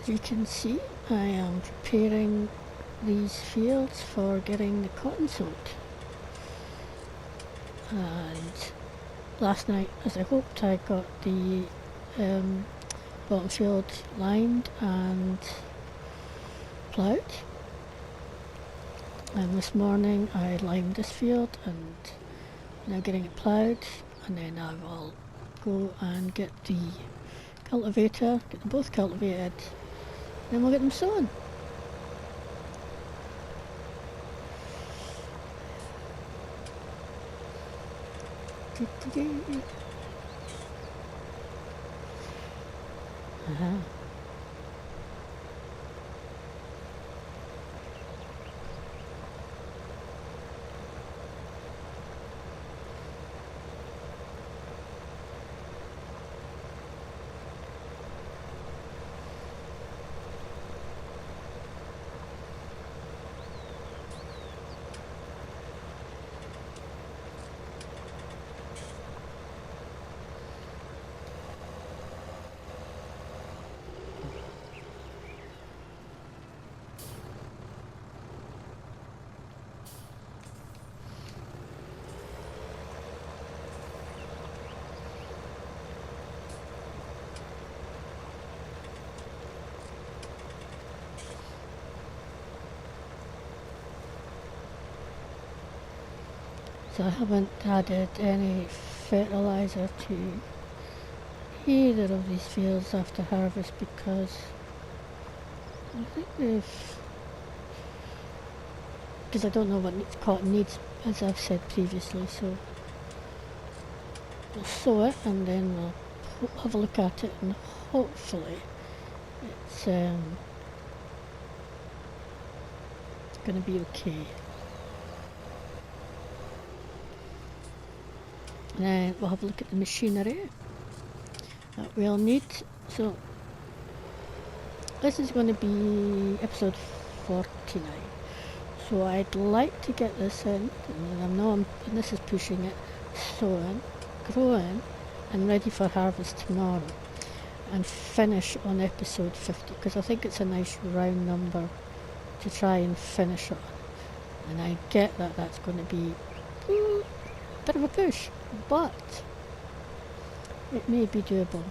you can see, I am preparing these fields for getting the cotton sowed. And last night, as I hoped, I got the bottom field lined and ploughed. And this morning I limed this field and now getting it ploughed, and then I will go and get the cultivator, get them both cultivated, then we'll get them sown. So I haven't added any fertiliser to either of these fields after harvest because I think because I don't know what cotton needs, as I've said previously, so we'll sow it and then we'll have a look at it, and hopefully it's going to be okay. And then we'll have a look at the machinery that we'll need. So this is going to be episode 49. So I'd like to get this in, and I know and this is pushing it, sown, growing, and ready for harvest tomorrow, and finish on episode 50, because I think it's a nice round number to try and finish on. And I get that that's going to be a bit of a push, but it may be doable.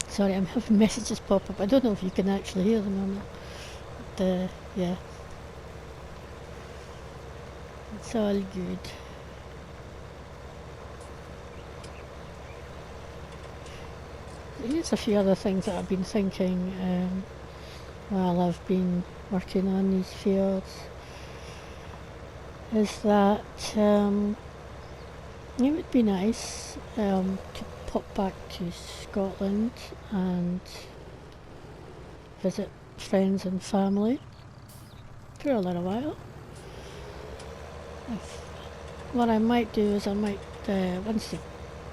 Sorry, I'm having messages pop up. I don't know if you can actually hear them or not. But, yeah. It's all good. Here's a few other things that I've been thinking while I've been working on these fields. Is that it would be nice to pop back to Scotland and visit friends and family for a little while. What I might do is I might, once the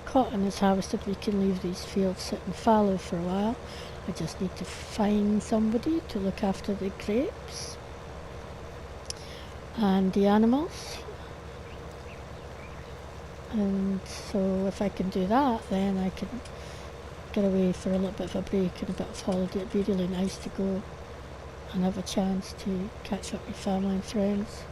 cotton is harvested, we can leave these fields sitting fallow for a while. I just need to find somebody to look after the grapes and the animals. And so if I can do that, then I can get away for a little bit of a break and a bit of holiday. It'd be really nice to go and have a chance to catch up with family and friends.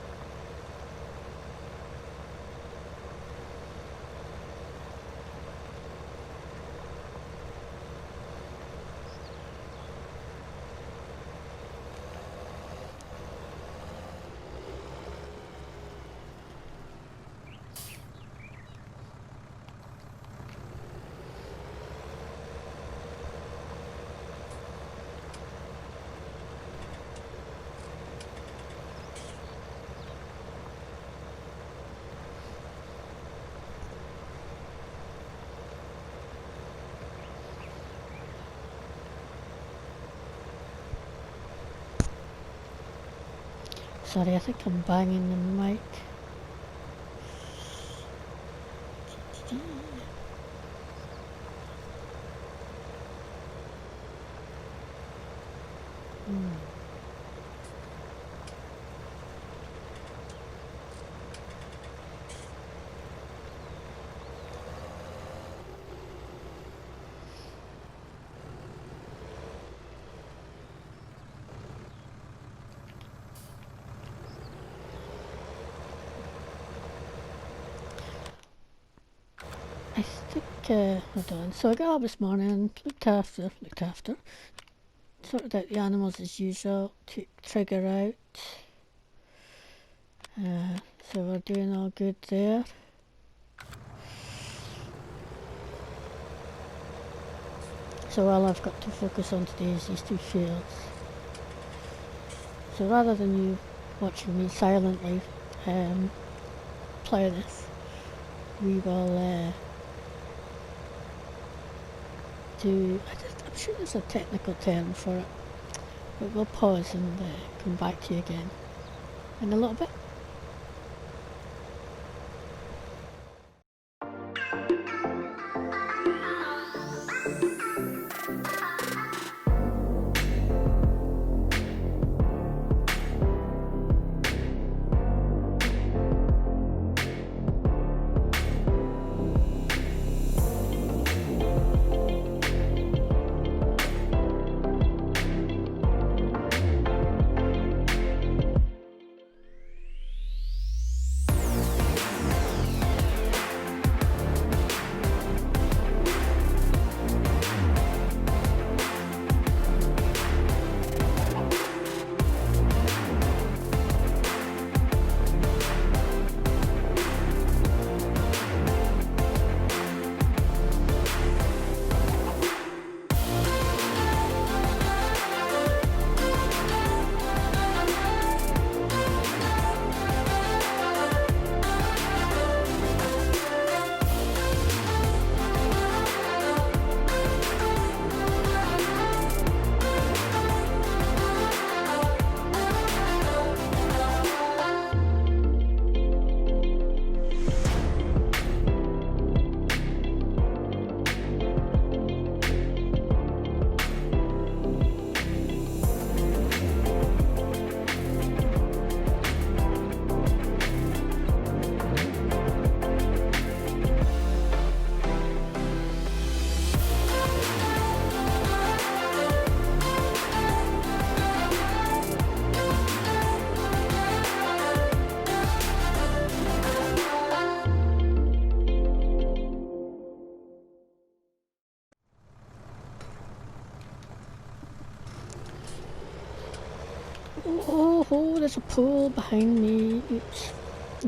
Sorry, I think I'm banging the mic. I think, hold on. So I got up this morning, looked after, sorted out the animals as usual, took Trigger out. So we're doing all good there. So all I've got to focus on today is these two fields. So rather than you watching me silently plough this, we will I'm sure there's a technical term for it, but we'll pause and come back to you again in a little bit. Oh, there's a pool behind me. Oops.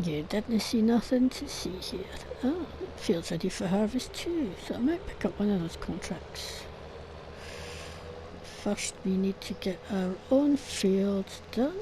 You didn't see nothing to see here. Oh, it feels ready for harvest too, so I might pick up one of those contracts. First we need to get our own fields done.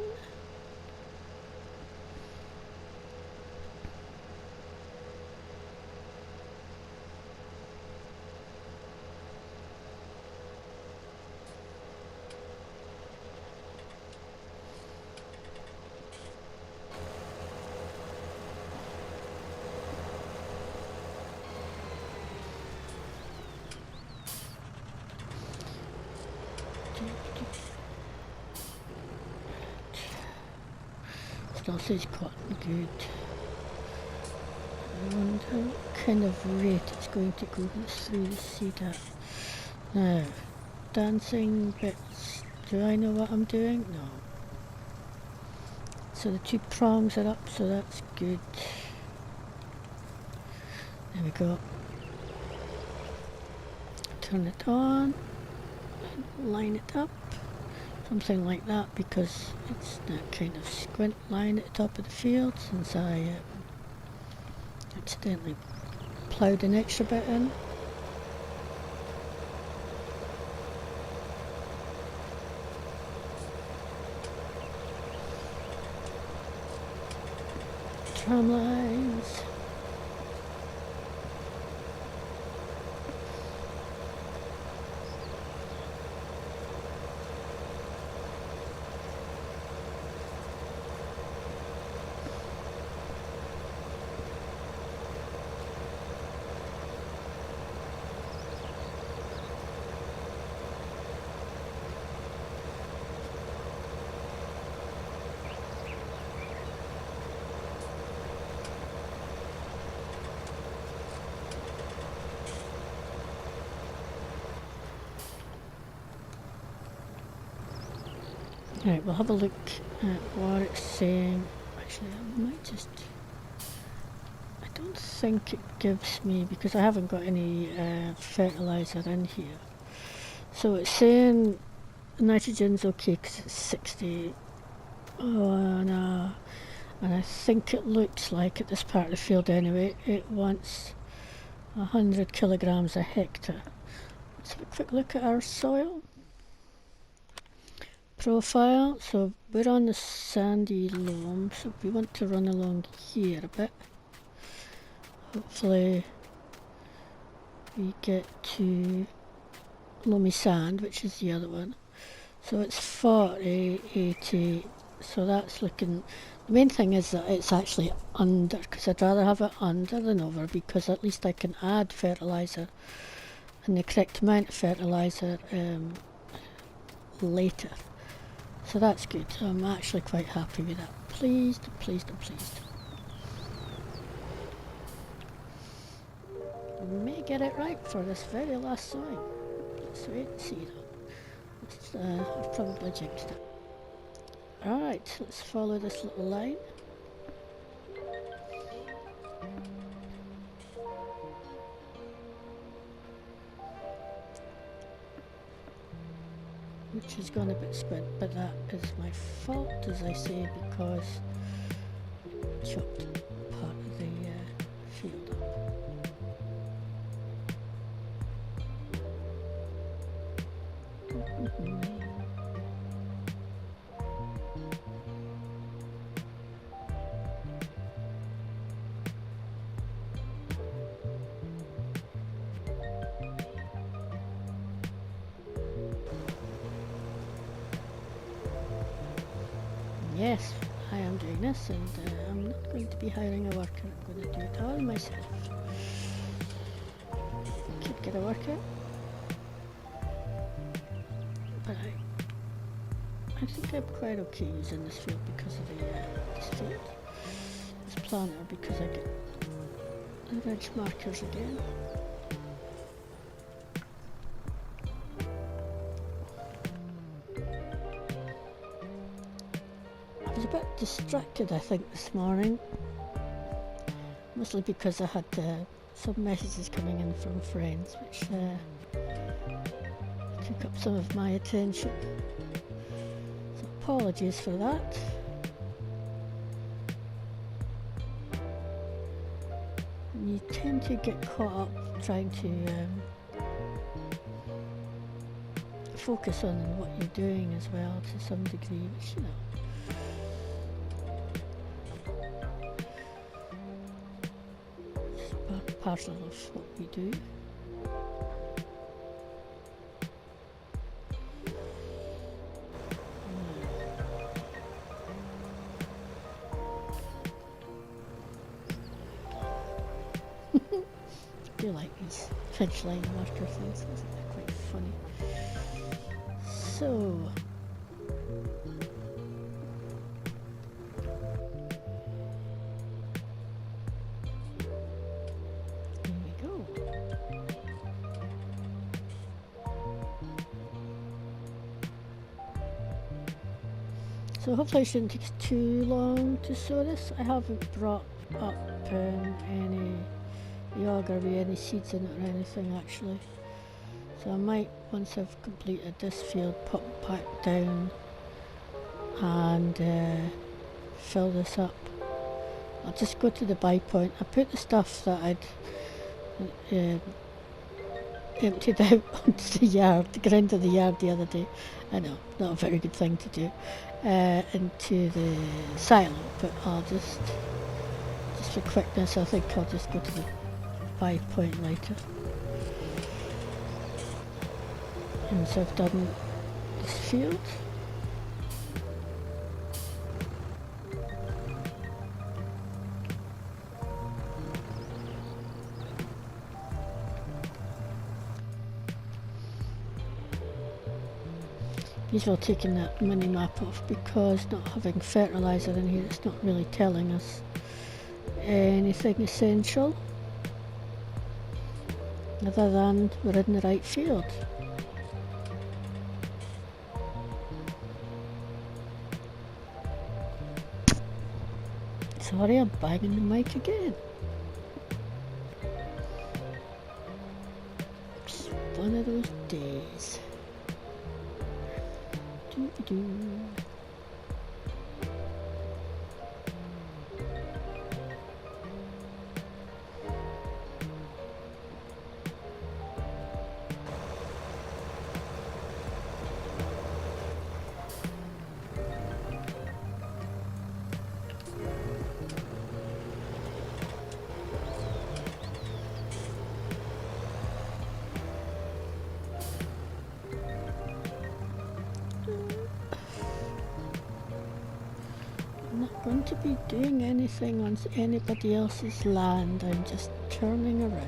Still says cotton good. I wonder what kind of rate it's going to go through the seed at. Now, dancing bits. Do I know what I'm doing? No. So the two prongs are up, so that's good. There we go. Turn it on. Line it up. Something like that, because it's that kind of squint line at the top of the field since I accidentally ploughed an extra bit in. Tram lines. Right, we'll have a look at what it's saying. Actually, I might just... I don't think it gives me, because I haven't got any fertiliser in here. So it's saying nitrogen's okay because it's 60. Oh no. And I think it looks like at this part of the field anyway, it wants 100 kilograms a hectare. Let's have a quick look at our soil profile. So we're on the sandy loam, so we want to run along here a bit. Hopefully we get to loamy sand, which is the other one. So it's 40, 80, so that's looking... The main thing is that it's actually under, because I'd rather have it under than over, because at least I can add fertiliser and the correct amount of fertiliser later. So that's good. I'm actually quite happy with that. Pleased, pleased, and pleased. May get it right for this very last sowing. Let's wait and see though. I've probably jinxed it. Alright, let's follow this little line. Which has gone a bit squint, but that is my fault, as I say, because I chopped part of the field up. Yes, I am doing this, and I'm not going to be hiring a worker. I'm going to do it all myself. Could get a worker, but I think I'm quite okay using this field because of this planter, because I get the ridge markers again. I was a bit distracted, I think, this morning, mostly because I had some messages coming in from friends, which took up some of my attention. So apologies for that. And you tend to get caught up trying to focus on what you're doing as well to some degree, which, you know, parcel of what we do. I do like these fence line marker things, they're quite funny. So So hopefully it shouldn't take too long to sow this. I haven't brought up any yogurt or any seeds in it or anything actually. So I might, once I've completed this field, pop back down and fill this up. I'll just go to the buy point. I put the stuff that I'd emptied out onto the yard, the ground of the yard the other day. I know, not a very good thing to do. Into the silo, but I'll just for quickness, I think I'll just go to the buy point later. And so I've done this field. These are taking that mini map off because not having fertiliser in here, it's not really telling us anything essential other than we're in the right field. Sorry, I'm banging the mic again. It's one of those days. Doo-doo. I'm not going to be doing anything on anybody else's land. I'm just turning around.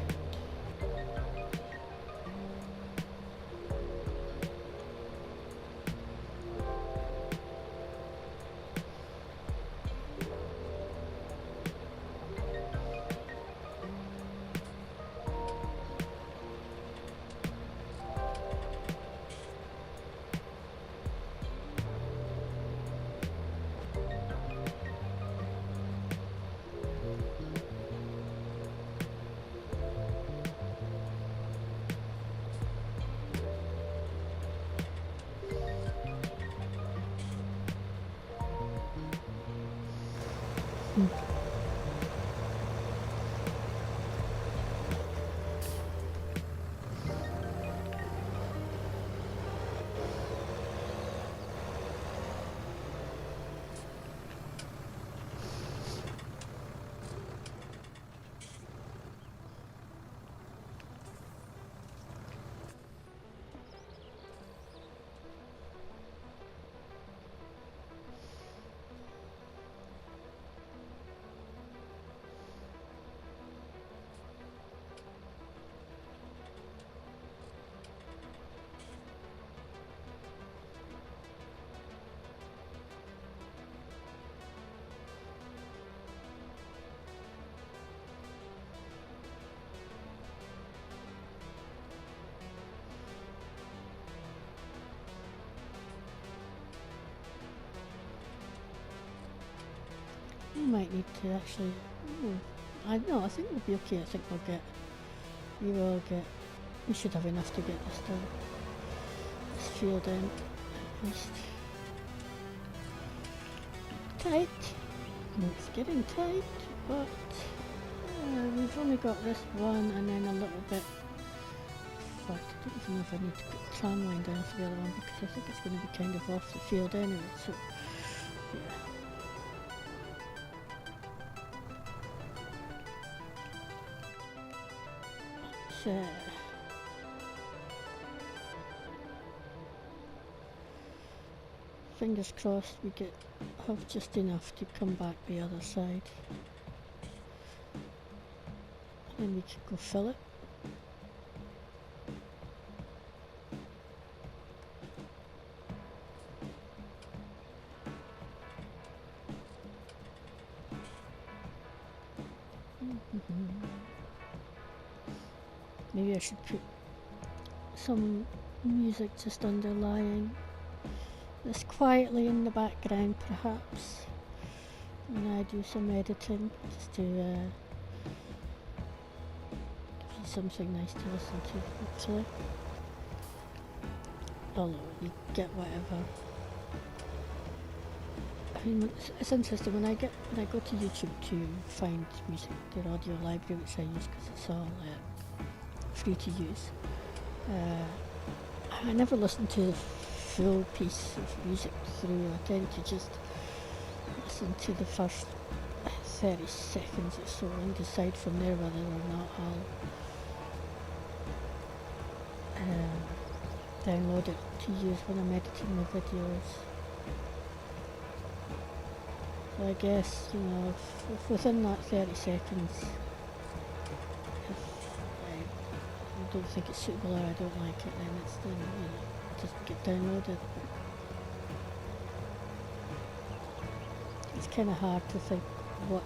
We might need to actually. I think we'll be okay. I think we will get. We should have enough to get this done. This field in. At least. Tight. It's getting tight, but we've only got this one and then a little bit. In fact, I don't even know if I need to put the tram line down for the other one because I think it's going to be kind of off the field anyway. So, yeah. Fingers crossed we have just enough to come back the other side. And then we can go fill it. Maybe I should put some music just underlying this quietly in the background, perhaps, when I do some editing, just to give you something nice to listen to, hopefully. Although you get whatever. I mean, it's interesting when I go to YouTube to find music, their audio library, which I use because it's all free to use. I never listen to the full piece of music through. I tend to just listen to the first 30 seconds or so and decide from there whether or not I'll download it to use when I'm editing my videos. So I guess, if within that 30 seconds, I don't think it's suitable or I don't like it, then it's then just get downloaded. It's kind of hard to think what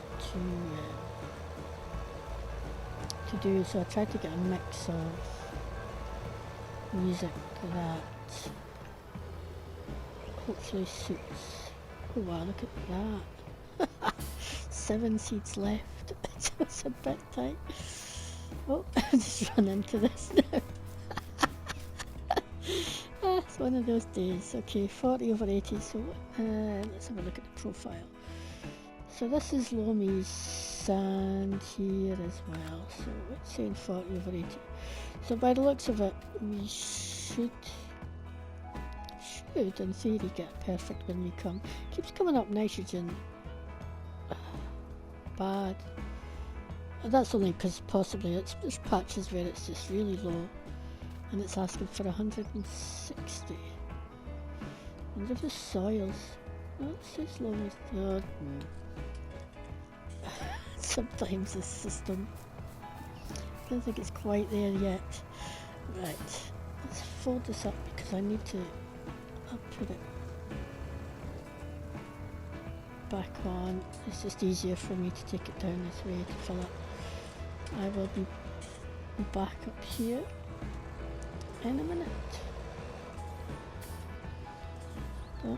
to do, so I try to get a mix of music that hopefully suits. Oh wow, look at that. 7 seeds left, so it's a bit tight. Oh, I just run into this now. It's one of those days. Okay, 40 over 80, so let's have a look at the profile. So this is Lomi's sand here as well, so it's saying 40 over 80. So by the looks of it, we should in theory get perfect when we come. Keeps coming up nitrogen. Bad. That's only because possibly there's patches where it's just really low and it's asking for 160. And if the soils, oh, it says low. Oh, sometimes this system, I don't think it's quite there yet. Right, let's fold this up because I need to put it back on. It's just easier for me to take it down this way to fill up. I will be back up here in a minute. Oh,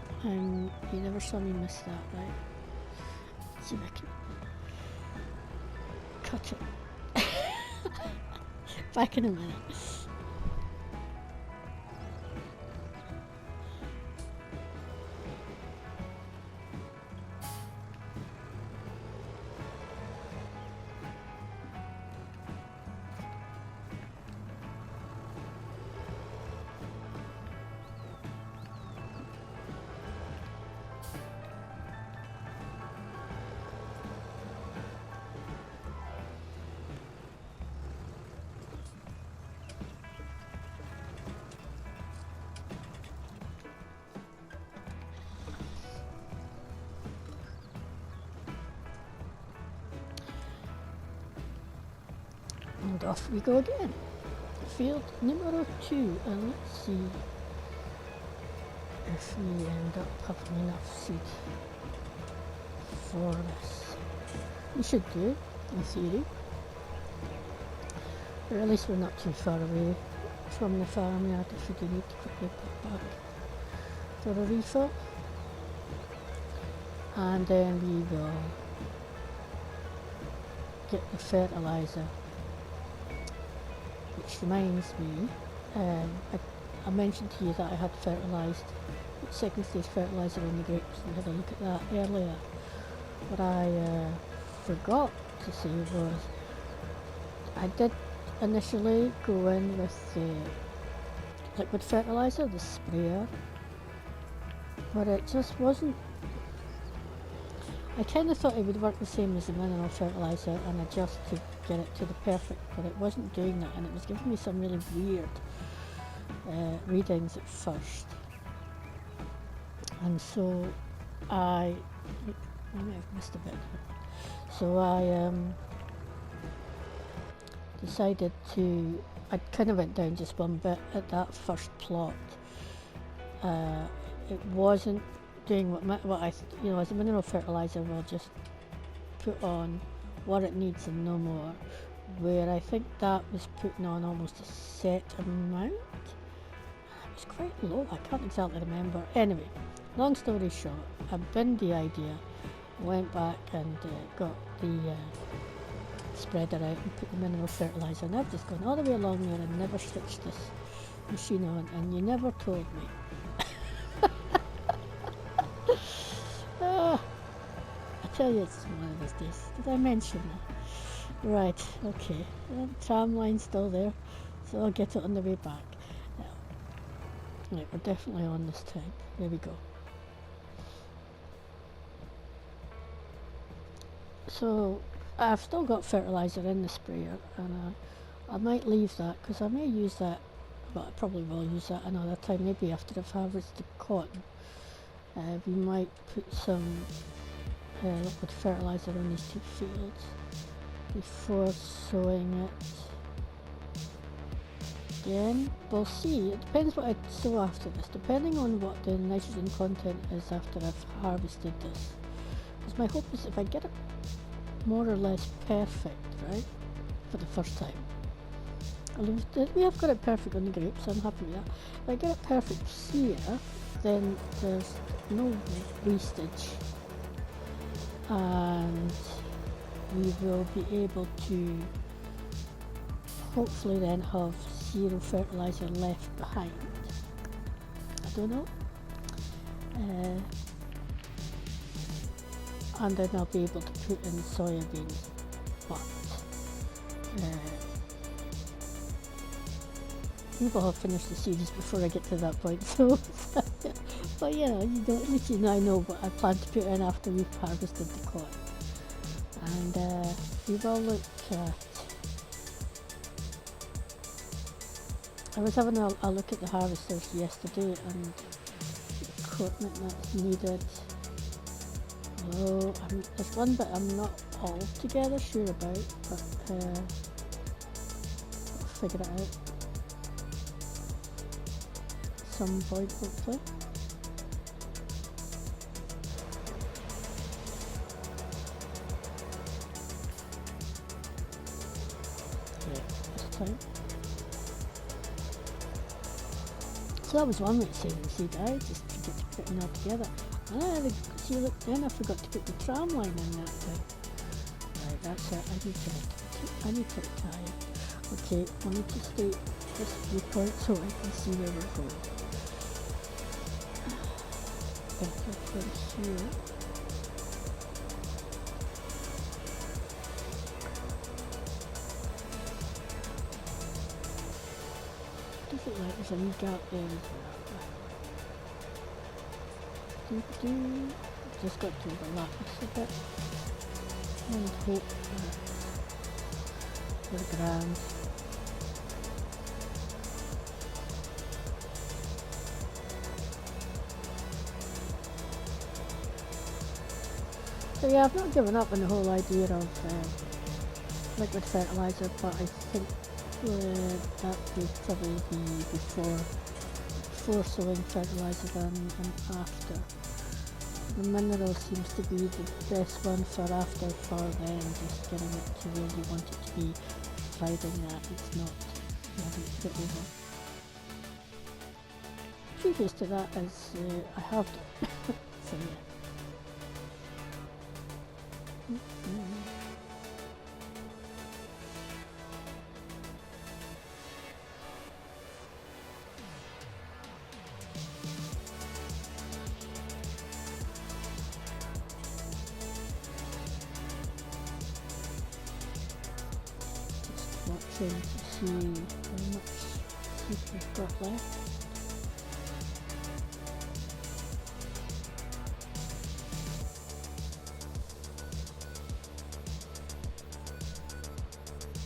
you never saw me miss that, right? Let's see if I can cut it. Back in a minute. And off we go again. Field numero 2, and let's see if we end up having enough seed for this. We should do, in theory. Or at least we're not too far away from the farmyard if we do need to quickly put back for a refill. And then we will get the fertiliser. Which reminds me, I mentioned to you that I had fertilised, second stage fertiliser on the grapes, and had a look at that earlier. What I forgot to say was, I did initially go in with the liquid fertiliser, the sprayer, but it just wasn't. I kind of thought it would work the same as the mineral fertiliser and adjust to get it to the perfect, but it wasn't doing that, and it was giving me some really weird readings at first. And so I might have missed a bit. So I decided to, I kind of went down just one bit at that first plot. It wasn't doing what I, as a mineral fertiliser will just put on what it needs and no more, where I think that was putting on almost a set amount. It was quite low, I can't exactly remember. Anyway, long story short, I binned the idea, went back and got the spreader out and put the mineral fertiliser, and I've just gone all the way along there and never switched this machine on, and you never told me. I tell you, it's one of those days. Did I mention that? Right, okay. The tram line's still there, so I'll get it on the way back. Right, we're definitely on this time. There we go. So I've still got fertiliser in the sprayer, and I might leave that because I may use that, but I probably will use that another time, maybe after I've harvested cotton. We might put some liquid fertiliser on these two fields before sowing it again. We'll see. It depends what I sow after this, depending on what the nitrogen content is after I've harvested this. Because my hope is if I get it more or less perfect, right, for the first time. We have got it perfect on the grapes, so I'm happy with that. If I get it perfect here, then there's no wastage and we will be able to hopefully then have 0 fertilizer left behind. I don't know. And then I'll be able to put in soybeans, but we will have finished the series before I get to that point, so but you know, you don't, at least you now know what I plan to put in after we've harvested the corn. And we will look at, I was having a look at the harvesters yesterday and the equipment that's needed. Oh, there's one bit I'm not altogether sure about, but I'll figure it out at some point hopefully. Yeah, this time. So that was one way of saving the seed. I just forget to put it all together. See, look, then I forgot to put the tram line in that thing. Right, that's it. I need to retire. Okay, I need to stay this viewpoint so I can see where we're going. Better for here. Does it like there's a wee gap there as well? Just got to overlap this a bit and hope that we're grand. So yeah, I've not given up on the whole idea of liquid fertilizer, but I think that would probably be before sowing fertilizer than after. The mineral seems to be the best one for after, for then just getting it to where you want it to be, providing that it's not, you haven't put over. Previous to that is I have done. So yeah. Watching to see how much seed we've got left.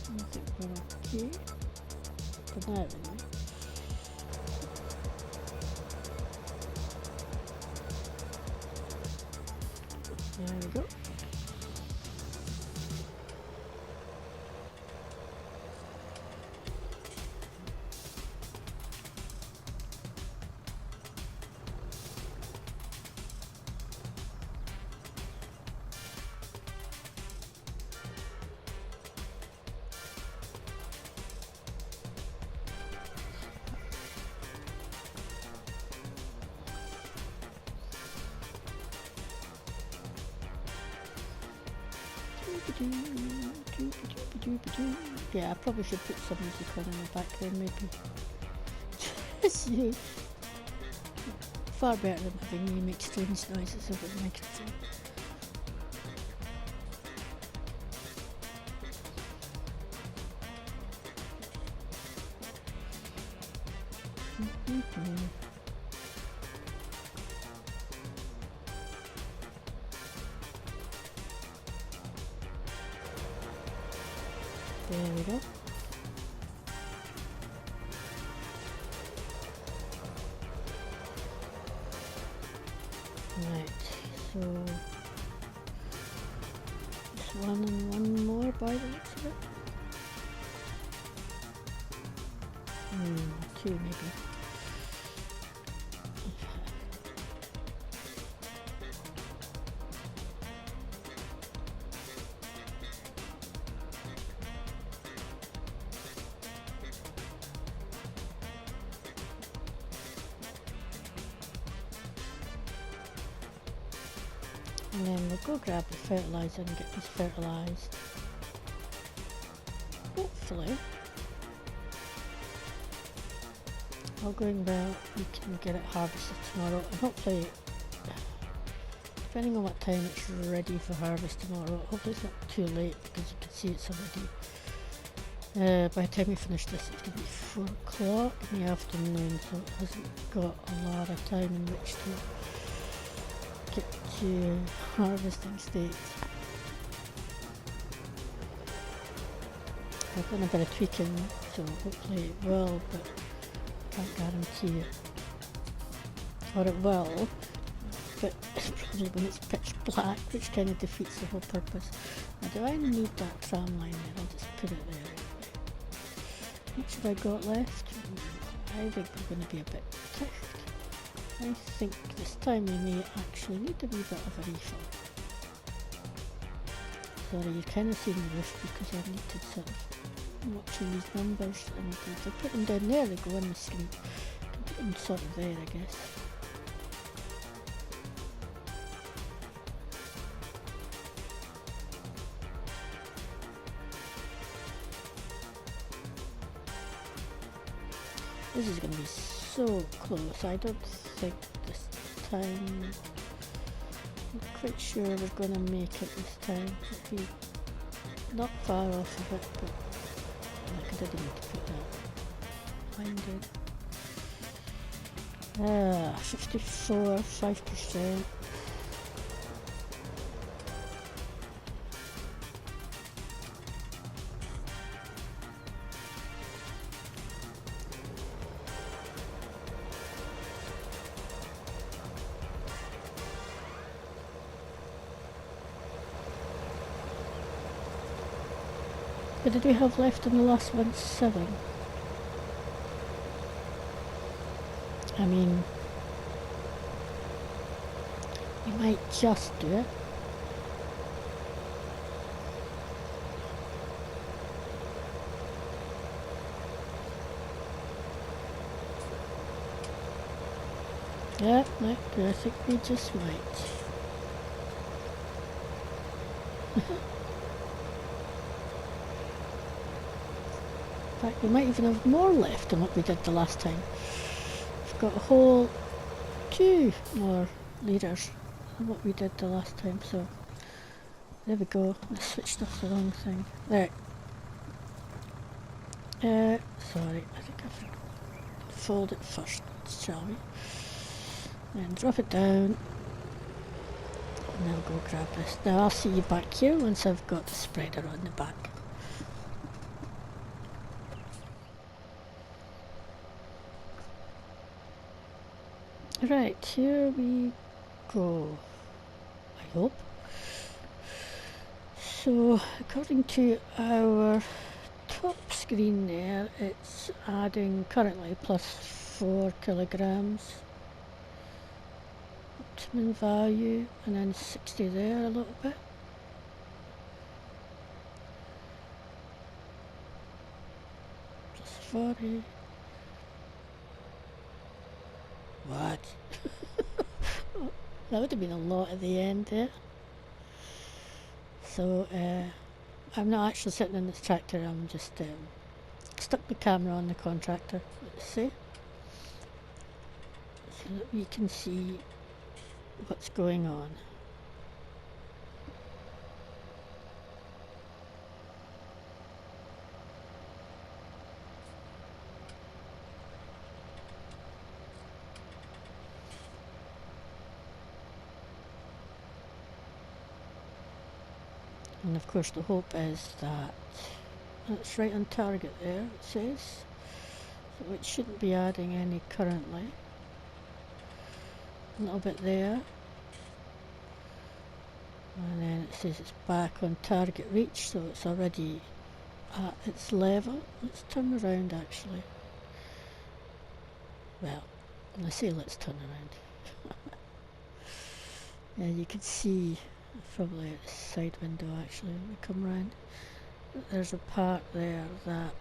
I think we're okay for now anyway. There we go. Yeah, I probably should put some music on in the back there, maybe. See, far better than having me make strange noises over the microphone. There we go. Right, so just one and one more by the looks of it. Two maybe. And then we'll go grab the fertiliser and get this fertilised. Hopefully, all going well, we can get it harvested tomorrow, and hopefully, depending on what time it's ready for harvest tomorrow, hopefully it's not too late, because you can see it's already, by the time we finish this, it's going to be 4 o'clock in the afternoon, so it hasn't got a lot of time in which to get to harvesting state. I've done a bit of tweaking, so hopefully it will, but can't guarantee it. Or it will, but it's probably when it's pitch black, which kind of defeats the whole purpose. Now, do I need that tram line there? I'll just put it there. How much have I got left? I think we're going to be a bit tight. I think this time we may actually need a wee bit of a refill. Sorry, you're kind of seeing the roof because I need to sort of watching these numbers, and if I put them down there they go on the screen. I can put them sort of there, I guess. This is going to be so close. I don't think this time, I'm quite sure we're going to make it this time. It'll be not far off of it, but I didn't need to put that. 54, 5%. What did we have left in the last one? 7. I mean, we might just do it. Yeah, no, I think we just might. In fact, we might even have more left than what we did the last time. We've got a whole 2 more litres than what we did the last time, so there we go. I switched off the wrong thing. There. Sorry, I think I've fold it first, shall we? Then drop it down, and I'll go grab this. Now I'll see you back here once I've got the spreader on the back. Right, here we go, I hope. So, according to our top screen there, it's adding currently plus 4 kilograms. Optimum value, and then 60 there a little bit. Plus 40. What? That would have been a lot at the end there. So I'm not actually sitting in this tractor, I'm just stuck the camera on the contractor, let's see, so that we can see what's going on. And of course the hope is that it's right on target there, it says, so it shouldn't be adding any currently. A little bit there, and then it says it's back on target reach, so it's already at its level. Let's turn around actually. Well, when I say let's turn around, yeah, you can see probably at the side window actually when we come round. There's a part there that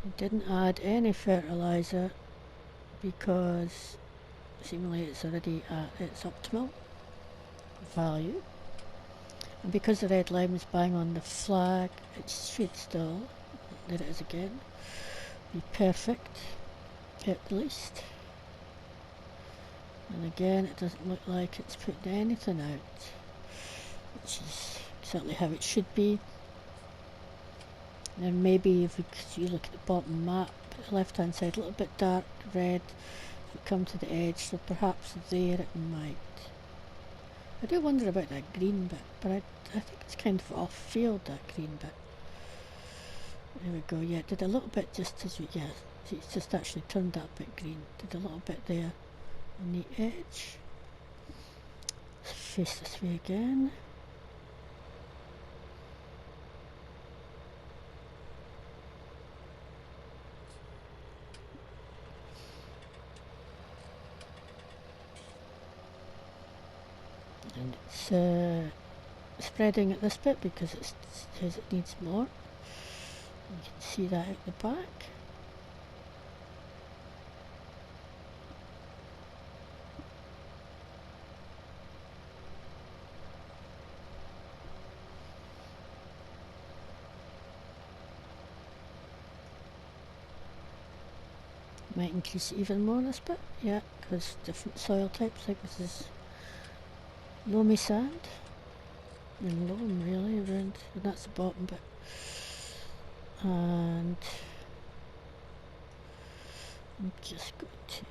we didn't add any fertiliser because seemingly it's already at its optimal. value. And because the red line is bang on the flag, it should still, there it is again, be perfect at least. And again, it doesn't look like it's putting anything out, which is exactly how it should be. And maybe if you look at the bottom map, the left hand side, a little bit dark red, if we come to the edge, so perhaps there it might. I do wonder about that green bit, but I think it's kind of off field, that green bit. There we go, yeah, it did a little bit just as we, yeah, it's just actually turned that bit green. Did a little bit there on the edge. Let's face this way again. And it's spreading at this bit because it says it needs more. You can see that out the back. Might increase it even more this bit, yeah, because different soil types, like this is loamy sand, and loam really around, and that's the bottom bit. And I'm just going to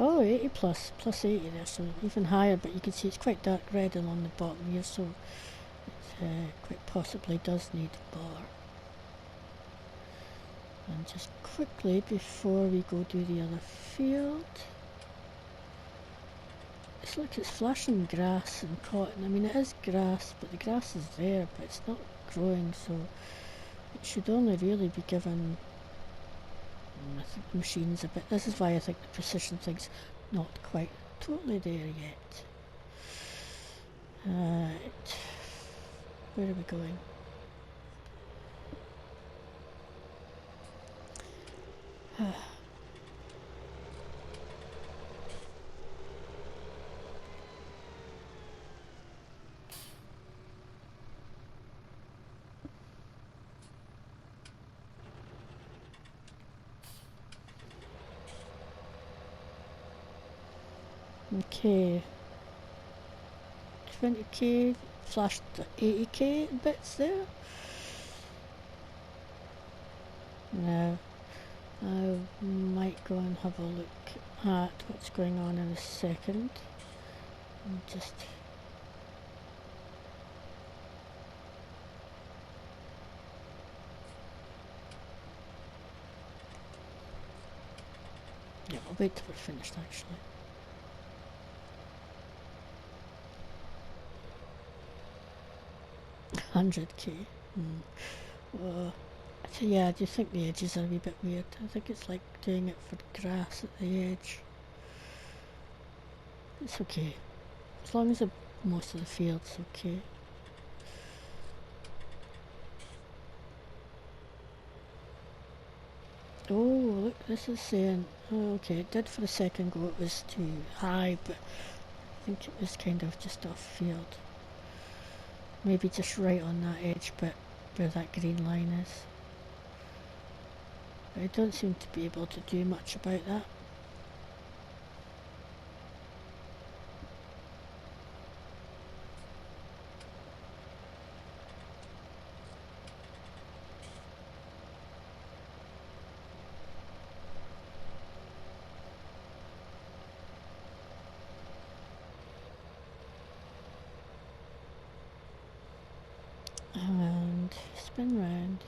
oh, 80 plus 80 there, so even higher, but you can see it's quite dark red along the bottom here, so it quite possibly does need more. And just quickly, before we go do the other field, it's like it's flashing grass and cotton. I mean, it is grass, but the grass is there, but it's not growing, so it should only really be given, I think the machine's a bit, this is why I think the precision thing's not quite totally there yet. Right, where are we going? Okay, 20k, flashed 80k bits there. Now, I might go and have a look at what's going on in a second. And just yeah, I'll wait till we're finished actually. $100k. So yeah, I do think the edges are a wee bit weird. I think it's like doing it for grass at the edge. It's okay. As long as most of the field's okay. Oh, look, this is saying, oh, okay, it did for a second go, it was too high, but I think it was kind of just off field. Maybe just right on that edge bit where that green line is. I don't seem to be able to do much about that. And spin round.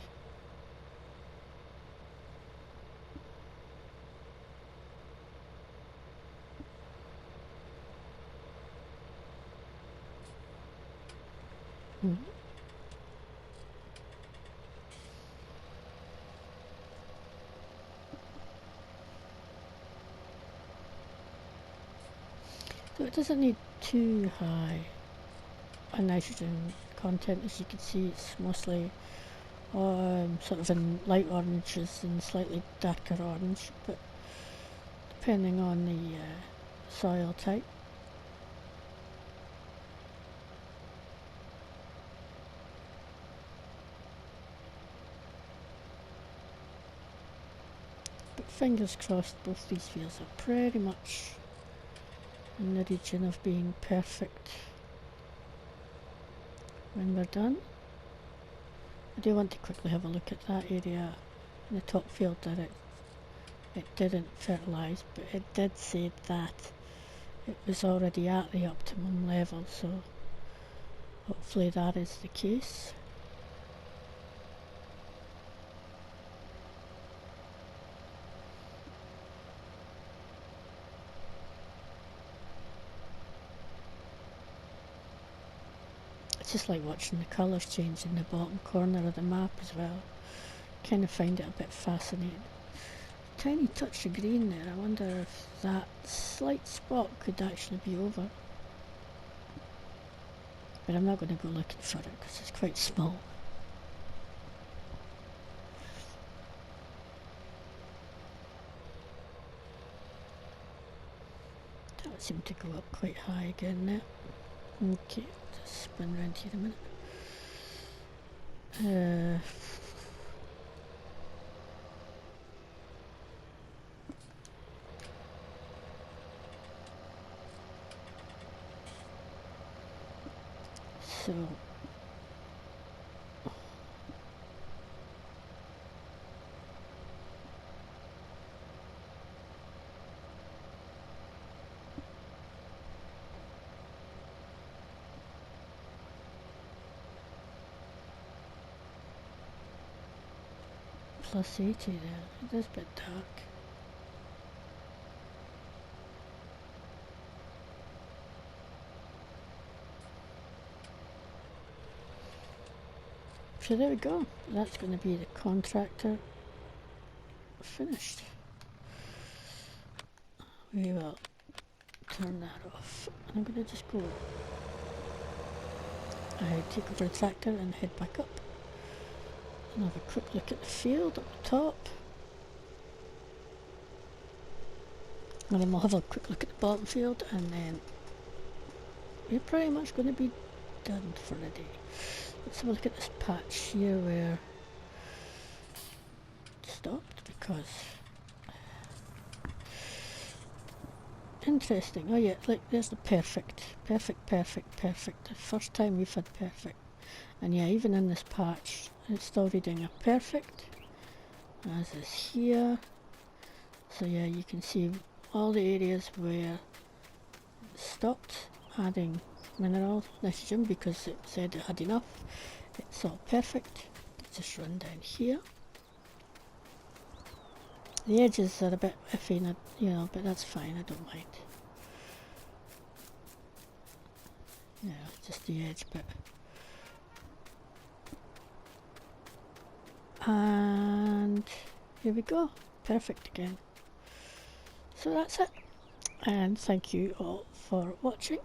So it doesn't need too high a nitrogen content. As you can see, it's mostly sort of in light oranges and slightly darker orange, but depending on the soil type. But fingers crossed, both these fields are pretty much in the region of being perfect when we're done. I do want to quickly have a look at that area in the top field that it didn't fertilise, but it did say that it was already at the optimum level, so hopefully that is the case. It's just like watching the colours change in the bottom corner of the map as well. Kind of find it a bit fascinating. Tiny touch of green there. I wonder if that slight spot could actually be over. But I'm not going to go looking for it because it's quite small. That seemed to go up quite high again there. Okay, just spin round here a minute. So plus 80 there. It is a bit dark. So there we go. That's going to be the contractor finished. We will turn that off. And I'm going to just go. I take over the tractor and head back up. And have a quick look at the field up the top. And then we'll have a quick look at the bottom field, and then we're pretty much going to be done for the day. Let's have a look at this patch here where it stopped, because interesting. Oh yeah, like there's the perfect. The first time we've had perfect. And yeah, even in this patch it's still reading a perfect, as is here. So yeah, you can see all the areas where it stopped adding mineral nitrogen because it said it had enough. It's all perfect. Let's just run down here. The edges are a bit iffy, you know, but that's fine, I don't mind. Yeah, just the edge bit. And here we go, perfect again. So that's it, and thank you all for watching,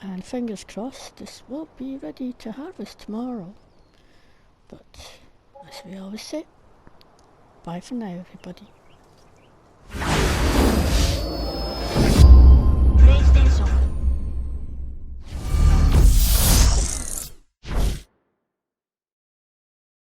and fingers crossed this will be ready to harvest tomorrow. But as we always say, bye for now everybody.